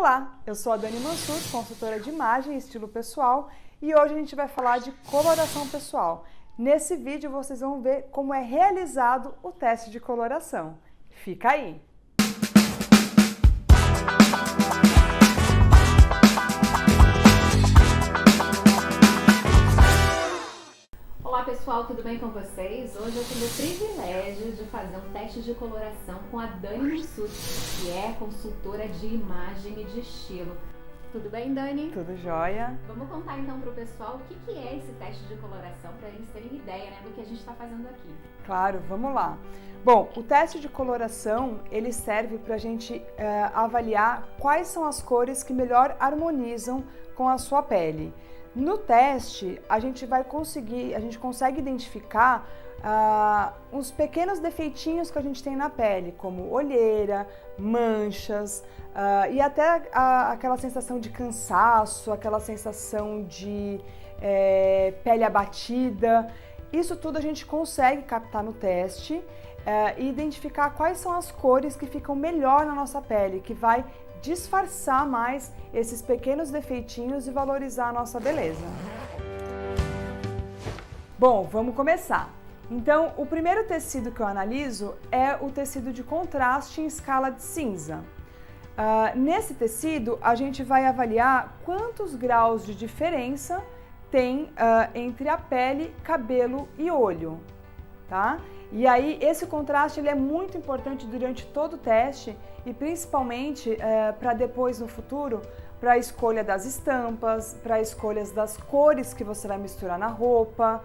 Olá, eu sou a Dani Mansur, consultora de imagem e estilo pessoal, e hoje a gente vai falar de coloração pessoal. Nesse vídeo vocês vão ver como é realizado o teste de coloração. Fica aí! Olá pessoal, tudo bem com vocês? Hoje eu tenho o privilégio de fazer um teste de coloração com a Dani Mansur, que é consultora de imagem e de estilo. Tudo bem, Dani? Tudo jóia? Vamos contar então para o pessoal o que é esse teste de coloração, para eles terem ideia, do que a gente está fazendo aqui. Claro, vamos lá. Bom, o teste de coloração, ele serve para a gente avaliar quais são as cores que melhor harmonizam com a sua pele. No teste, a gente consegue identificar uns pequenos defeitinhos que a gente tem na pele, como olheira, manchas e até aquela sensação de cansaço, aquela sensação de pele abatida. Isso tudo a gente consegue captar no teste e identificar quais são as cores que ficam melhor na nossa pele, que vai disfarçar mais esses pequenos defeitinhos e valorizar a nossa beleza. Bom, vamos começar. Então, o primeiro tecido que eu analiso é o tecido de contraste em escala de cinza. Nesse tecido, a gente vai avaliar quantos graus de diferença tem entre a pele, cabelo e olho, tá? E aí, esse contraste ele é muito importante durante todo o teste e principalmente para depois, no futuro, para a escolha das estampas, para a escolha das cores que você vai misturar na roupa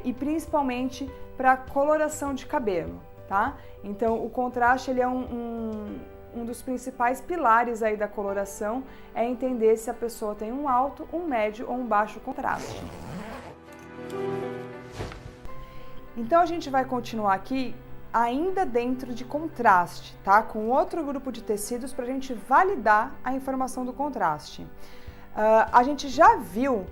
e principalmente para a coloração de cabelo, tá? Então, o contraste ele é um dos principais pilares aí da coloração, é entender se a pessoa tem um alto, um médio ou um baixo contraste. Então a gente vai continuar aqui ainda dentro de contraste, tá? Com outro grupo de tecidos para a gente validar a informação do contraste. A gente já viu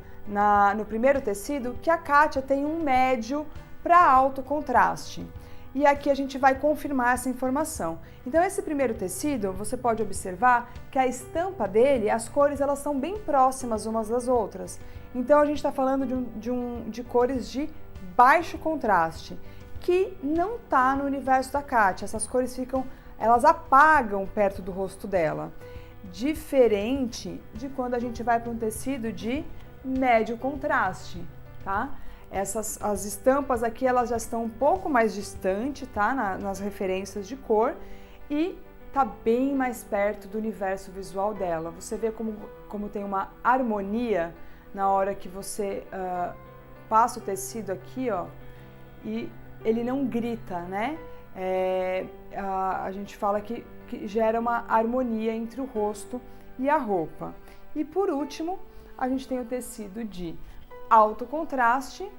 no primeiro tecido que a Kátia tem um médio para alto contraste. E aqui a gente vai confirmar essa informação. Então esse primeiro tecido, você pode observar que a estampa dele, as cores elas são bem próximas umas das outras. Então a gente está falando de cores de baixo contraste, que não está no universo da Kátia. Essas cores elas apagam perto do rosto dela. Diferente de quando a gente vai para um tecido de médio contraste, tá? As estampas aqui, elas já estão um pouco mais distantes, tá? Nas referências de cor e tá bem mais perto do universo visual dela. Você vê como tem uma harmonia na hora que você passa o tecido aqui, ó, e ele não grita, né? A gente fala que gera uma harmonia entre o rosto e a roupa. E por último, a gente tem o tecido de alto contraste,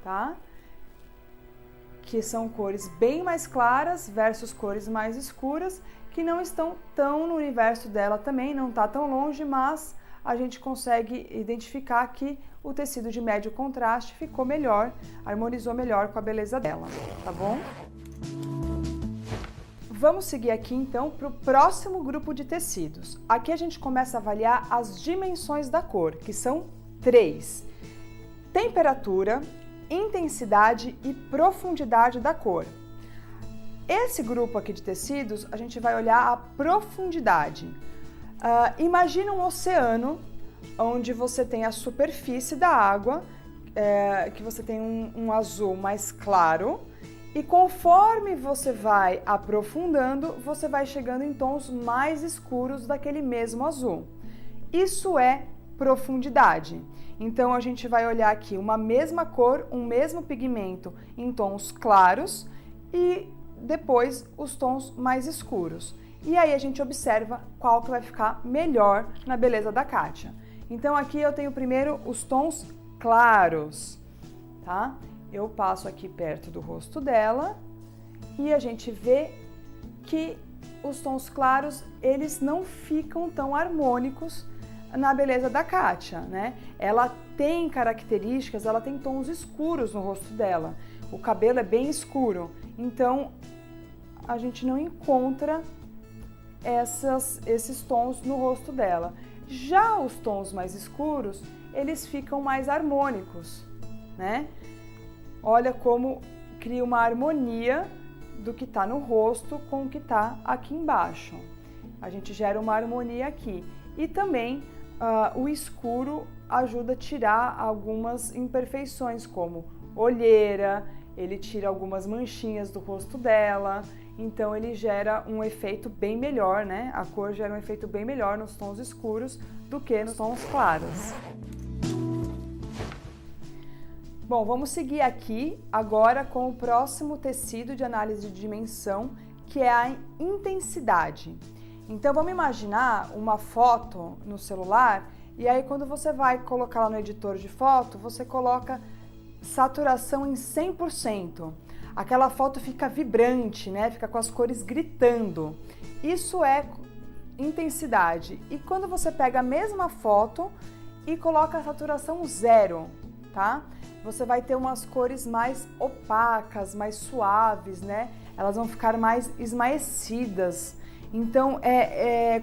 tá? Que são cores bem mais claras versus cores mais escuras, que não estão tão no universo dela também, não está tão longe, mas a gente consegue identificar que o tecido de médio contraste ficou melhor, harmonizou melhor com a beleza dela, tá bom? Vamos seguir aqui então para o próximo grupo de tecidos. Aqui a gente começa a avaliar as dimensões da cor, que são 3: temperatura, intensidade e profundidade da cor. Esse grupo aqui de tecidos, a gente vai olhar a profundidade. Imagina um oceano onde você tem a superfície da água, que você tem um azul mais claro, e conforme você vai aprofundando, você vai chegando em tons mais escuros daquele mesmo azul. Isso é profundidade. Então a gente vai olhar aqui uma mesma cor, um mesmo pigmento em tons claros e depois os tons mais escuros. E aí a gente observa qual que vai ficar melhor na beleza da Kátia. Então aqui eu tenho primeiro os tons claros, tá? Eu passo aqui perto do rosto dela e a gente vê que os tons claros, eles não ficam tão harmônicos na beleza da Kátia, né? Ela tem características, ela tem tons escuros no rosto dela. O cabelo é bem escuro, então a gente não encontra esses tons no rosto dela. Já os tons mais escuros, eles ficam mais harmônicos, né? Olha como cria uma harmonia do que está no rosto com o que está aqui embaixo. A gente gera uma harmonia aqui. E também o escuro ajuda a tirar algumas imperfeições, como olheira, ele tira algumas manchinhas do rosto dela, então ele gera um efeito bem melhor, né? A cor gera um efeito bem melhor nos tons escuros do que nos tons claros. Bom, vamos seguir aqui agora com o próximo tecido de análise de dimensão, que é a intensidade. Então vamos imaginar uma foto no celular e aí quando você vai colocar lá no editor de foto, você coloca saturação em 100%. Aquela foto fica vibrante, né? Fica com as cores gritando. Isso é intensidade. E quando você pega a mesma foto e coloca a saturação 0, tá? Você vai ter umas cores mais opacas, mais suaves, né? Elas vão ficar mais esmaecidas. Então,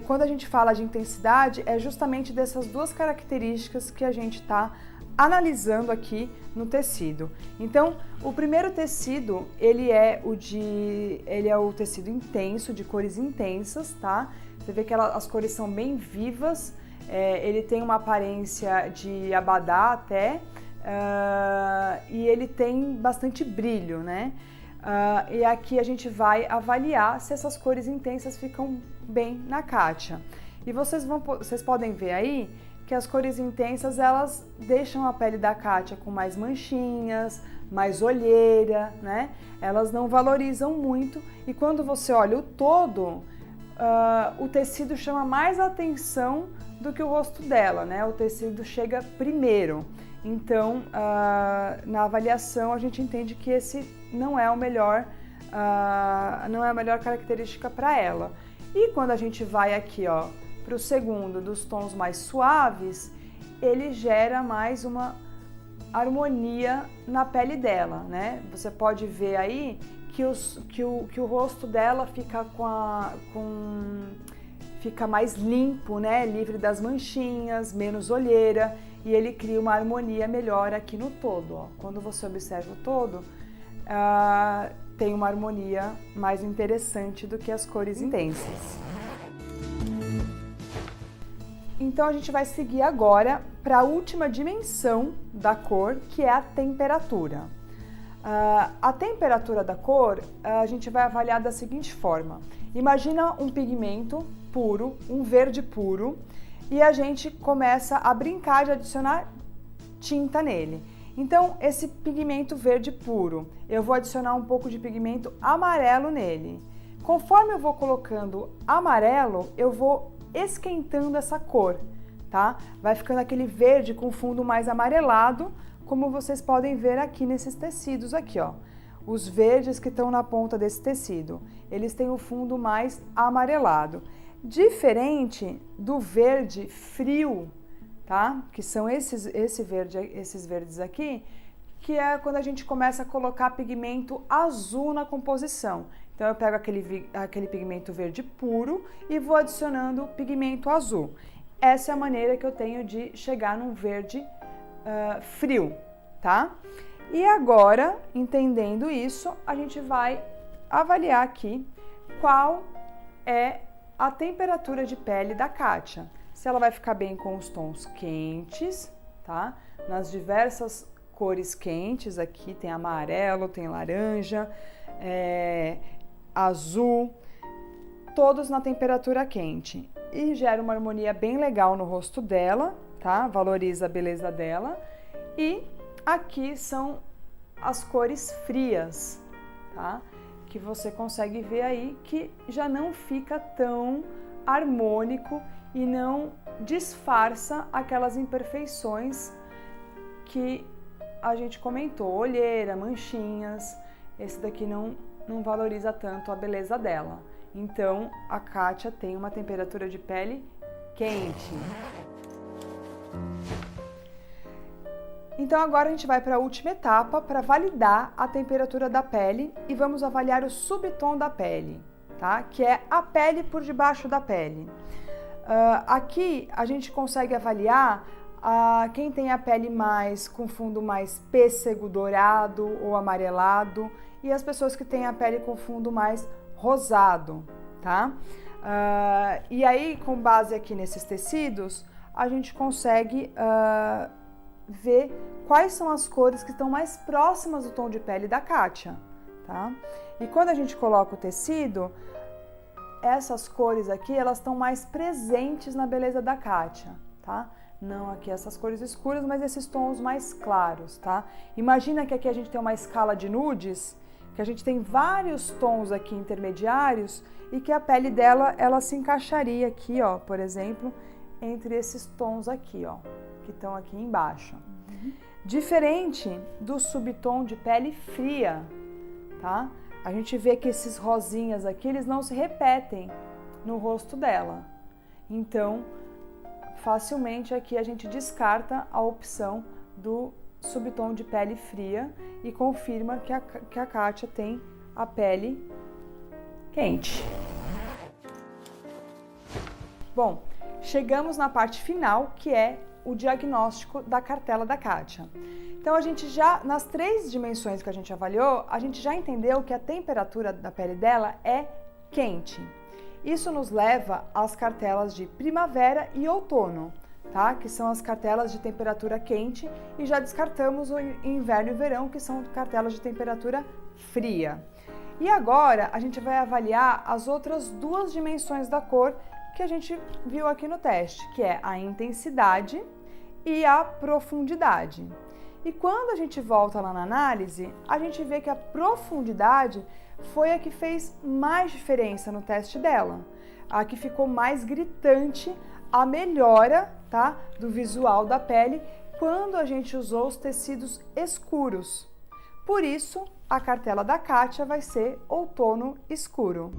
quando a gente fala de intensidade, é justamente dessas duas características que a gente está analisando aqui no tecido. Então, o primeiro tecido, ele é o tecido intenso, de cores intensas, tá? Você vê que as cores são bem vivas, ele tem uma aparência de abadá até, e ele tem bastante brilho, né? E aqui a gente vai avaliar se essas cores intensas ficam bem na Kátia. E vocês podem ver aí que as cores intensas, elas deixam a pele da Kátia com mais manchinhas, mais olheira, né? Elas não valorizam muito e quando você olha o todo, o tecido chama mais atenção do que o rosto dela, né? O tecido chega primeiro. Então, na avaliação, a gente entende que esse não é a melhor característica para ela. E quando a gente vai aqui, ó, para o segundo, dos tons mais suaves, ele gera mais uma harmonia na pele dela, né? Você pode ver aí que o rosto dela fica fica mais limpo, né? Livre das manchinhas, menos olheira, e ele cria uma harmonia melhor aqui no todo, ó. Quando você observa o todo, tem uma harmonia mais interessante do que as cores intensas. Então a gente vai seguir agora para a última dimensão da cor, que é a temperatura. A temperatura da cor a gente vai avaliar da seguinte forma. Imagina um pigmento puro, um verde puro, e a gente começa a brincar de adicionar tinta nele. Então, esse pigmento verde puro, eu vou adicionar um pouco de pigmento amarelo nele. Conforme eu vou colocando amarelo, eu vou esquentando essa cor, tá? Vai ficando aquele verde com fundo mais amarelado, como vocês podem ver aqui nesses tecidos aqui, ó. Os verdes que estão na ponta desse tecido, eles têm o fundo mais amarelado. Diferente do verde frio, tá? Que são esses verdes aqui, que é quando a gente começa a colocar pigmento azul na composição. Então eu pego aquele pigmento verde puro e vou adicionando pigmento azul. Essa é a maneira que eu tenho de chegar num verde frio, tá? E agora, entendendo isso, a gente vai avaliar aqui qual é a temperatura de pele da Kátia. Se ela vai ficar bem com os tons quentes, tá? Nas diversas cores quentes aqui, tem amarelo, tem laranja, azul, todos na temperatura quente. E gera uma harmonia bem legal no rosto dela, tá? Valoriza a beleza dela. E aqui são as cores frias, tá? Que você consegue ver aí que já não fica tão harmônico e não disfarça aquelas imperfeições que a gente comentou, olheira, manchinhas. Esse daqui não valoriza tanto a beleza dela. Então, a Kátia tem uma temperatura de pele quente. Então, agora a gente vai para a última etapa para validar a temperatura da pele e vamos avaliar o subtom da pele, tá? Que é a pele por debaixo da pele. Aqui a gente consegue avaliar quem tem a pele com fundo mais pêssego, dourado ou amarelado e as pessoas que têm a pele com fundo mais rosado, tá? E aí, com base aqui nesses tecidos, a gente consegue ver quais são as cores que estão mais próximas do tom de pele da Kátia, tá? E quando a gente coloca o tecido, essas cores aqui, elas estão mais presentes na beleza da Kátia, tá? Não aqui essas cores escuras, mas esses tons mais claros, tá? Imagina que aqui a gente tem uma escala de nudes, que a gente tem vários tons aqui intermediários e que a pele dela, ela se encaixaria aqui, ó, por exemplo, entre esses tons aqui, ó, que estão aqui embaixo. Diferente do subtom de pele fria, tá? A gente vê que esses rosinhas aqui, eles não se repetem no rosto dela. Então, facilmente aqui a gente descarta a opção do subtom de pele fria e confirma que a Kátia tem a pele quente. Bom, chegamos na parte final, que é o diagnóstico da cartela da Kátia. Então, a gente já, nas 3 dimensões que a gente avaliou, a gente já entendeu que a temperatura da pele dela é quente. Isso nos leva às cartelas de primavera e outono, tá? Que são as cartelas de temperatura quente, e já descartamos o inverno e verão, que são cartelas de temperatura fria. E agora a gente vai avaliar as outras 2 dimensões da cor que a gente viu aqui no teste, que é a intensidade e a profundidade. E quando a gente volta lá na análise, a gente vê que a profundidade foi a que fez mais diferença no teste dela. A que ficou mais gritante a melhora, tá, do visual da pele quando a gente usou os tecidos escuros. Por isso, a cartela da Kátia vai ser outono escuro.